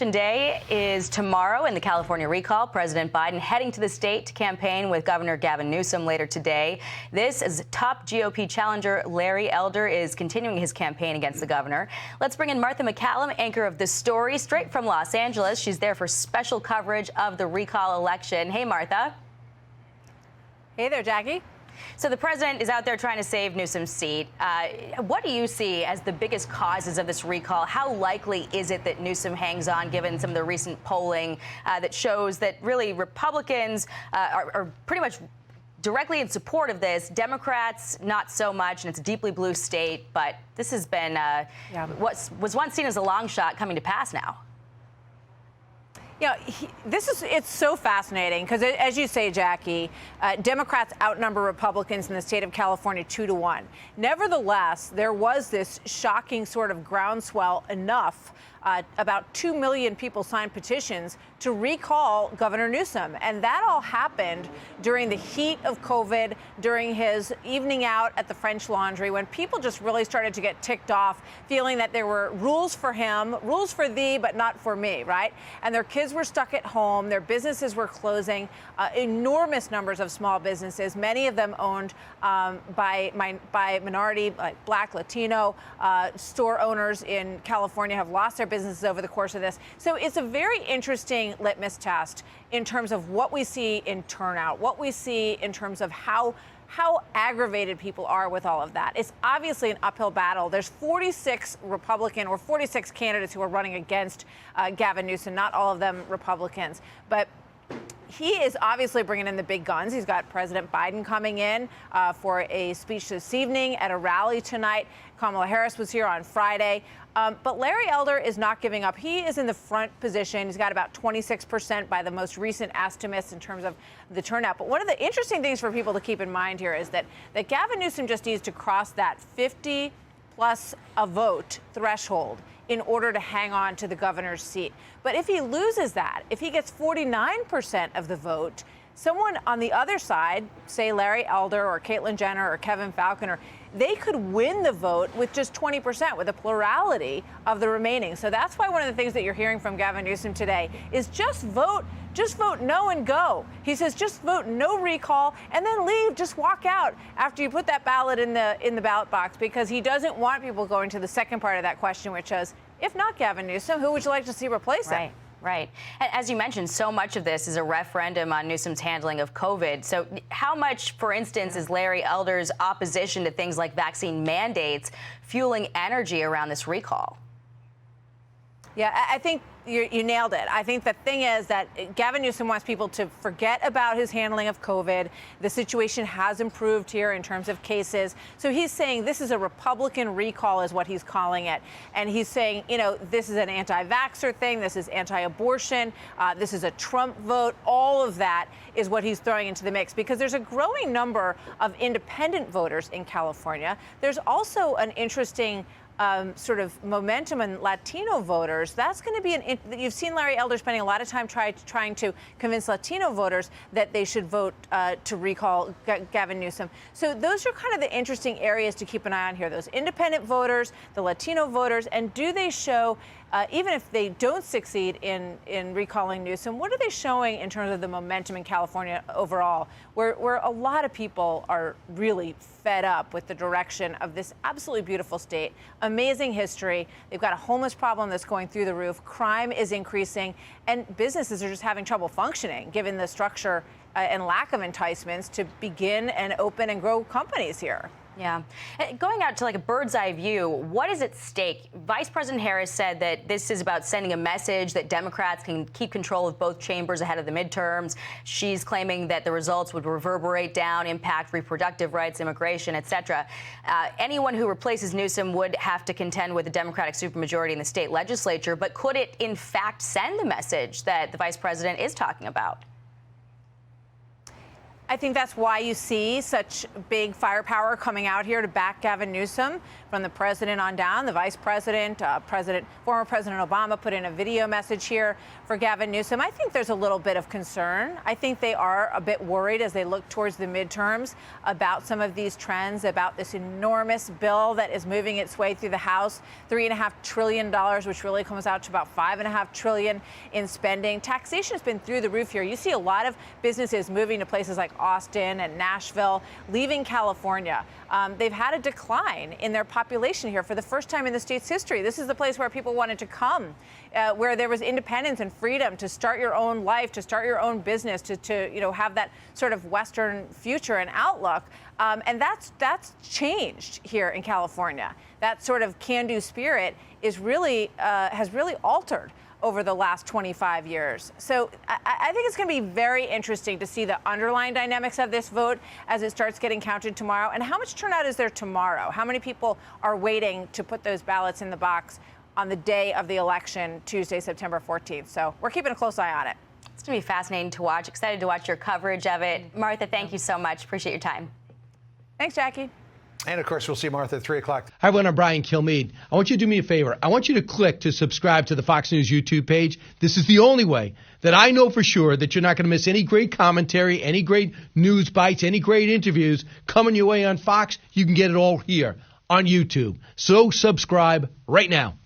Election Day is tomorrow in the California recall. President Biden heading to the state to campaign with Governor Gavin Newsom later today. This is top GOP challenger Larry Elder is continuing his campaign against the governor. Let's bring in Martha MacCallum, anchor of The Story, straight from Los Angeles. She's there for special coverage of the recall election. Hey, Martha. Hey there, Jackie. So the president is out there trying to save Newsom's seat. What do you see as the biggest causes of this recall? How likely is it that Newsom hangs on, given some of the recent polling that shows that really Republicans are pretty much directly in support of this? Democrats, not so much, and it's a deeply blue state. But this has been what was once seen as a long shot coming to pass now. Yeah, it's so fascinating because, as you say, Jackie, Democrats outnumber Republicans in the state of California 2-1. Nevertheless, there was this shocking sort of groundswell enough. About 2 million people signed petitions to recall Governor Newsom. And that all happened during the heat of COVID, during his evening out at the French Laundry, when people just really started to get ticked off, feeling that there were rules for him, rules for thee, but not for me, right? And their kids were stuck at home. Their businesses were closing. Enormous numbers of small businesses, many of them owned by minority, like Black, Latino store owners in California have lost their businesses over the course of this. So it's a very interesting litmus test in terms of what we see in turnout, what we see in terms of how aggravated people are with all of that. It's obviously an uphill battle. There's 46 Republican or 46 candidates who are running against Gavin Newsom, not all of them Republicans. But he is obviously bringing in the big guns. He's got President Biden coming in for a speech this evening, at a rally tonight. Kamala Harris was here on Friday. But Larry Elder is not giving up. He is in the front position. He's got about 26% by the most recent estimates in terms of the turnout. But one of the interesting things for people to keep in mind here is that Gavin Newsom just needs to cross that 50 plus a vote threshold in order to hang on to the governor's seat. But if he loses that, if he gets 49% of the vote, someone on the other side, say Larry Elder or Caitlyn Jenner or Kevin Falconer, they could win the vote with just 20%, with a plurality of the remaining. So that's why one of the things that you're hearing from Gavin Newsom today is just vote no and go. He says just vote no recall and then leave, just walk out after you put that ballot in the ballot box, because he doesn't want people going to the second part of that question, which is, if not Gavin Newsom, who would you like to see replace him? Right. And as you mentioned, so much of this is a referendum on Newsom's handling of COVID. So how much, for instance, is Larry Elder's opposition to things like vaccine mandates fueling energy around this recall? Yeah, I think you nailed it. I think the thing is that Gavin Newsom wants people to forget about his handling of COVID. The situation has improved here in terms of cases. So he's saying this is a Republican recall, is what he's calling it. And he's saying, you know, this is an anti-vaxxer thing. This is anti-abortion. This is a Trump vote. All of that is what he's throwing into the mix, because there's a growing number of independent voters in California. There's also an interesting sort of momentum in Latino voters. That's going to be you've seen Larry Elder spending a lot of time trying to convince Latino voters that they should vote to recall Gavin Newsom. So those are kind of the interesting areas to keep an eye on here. Those independent voters, the Latino voters, and do they show, even if they don't succeed in recalling Newsom, what are they showing in terms of the momentum in California overall, where a lot of people are really fed up with the direction of this absolutely beautiful state, amazing history. They've got a homeless problem that's going through the roof. Crime is increasing, and businesses are just having trouble functioning, given the structure and lack of enticements to begin and open and grow companies here. Yeah. Going out to like a bird's eye view, what is at stake? Vice President Harris said that this is about sending a message that Democrats can keep control of both chambers ahead of the midterms. She's claiming that the results would reverberate down, impact reproductive rights, immigration, et cetera. Anyone who replaces Newsom would have to contend with a Democratic supermajority in the state legislature. But could it, in fact, send the message that the vice president is talking about? I think that's why you see such big firepower coming out here to back Gavin Newsom, from the president on down. The vice president, former President Obama put in a video message here for Gavin Newsom. I think there's a little bit of concern. I think they are a bit worried as they look towards the midterms about some of these trends, about this enormous bill that is moving its way through the House, $3.5 trillion, which really comes out to about $5.5 trillion in spending. Taxation has been through the roof here. You see a lot of businesses moving to places like Austin and Nashville, leaving California. They've had a decline in their population here for the first time in the state's history. This is the place where people wanted to come, where there was independence and freedom to start your own life, to start your own business, to have that sort of Western future and outlook. And that's changed here in California. That sort of can-do spirit is really has really altered over the last 25 years. So I think it's going to be very interesting to see the underlying dynamics of this vote as it starts getting counted tomorrow. And how much turnout is there tomorrow? How many people are waiting to put those ballots in the box on the day of the election, Tuesday, September 14th? So we're keeping a close eye on it. It's going to be fascinating to watch. Excited to watch your coverage of it. Martha, thank you so much. Appreciate your time. Thanks, Jackie. And, of course, we'll see Martha at 3 o'clock. Hi, everyone. I'm Brian Kilmeade. I want you to do me a favor. I want you to click to subscribe to the Fox News YouTube page. This is the only way that I know for sure that you're not going to miss any great commentary, any great news bites, any great interviews coming your way on Fox. You can get it all here on YouTube. So subscribe right now.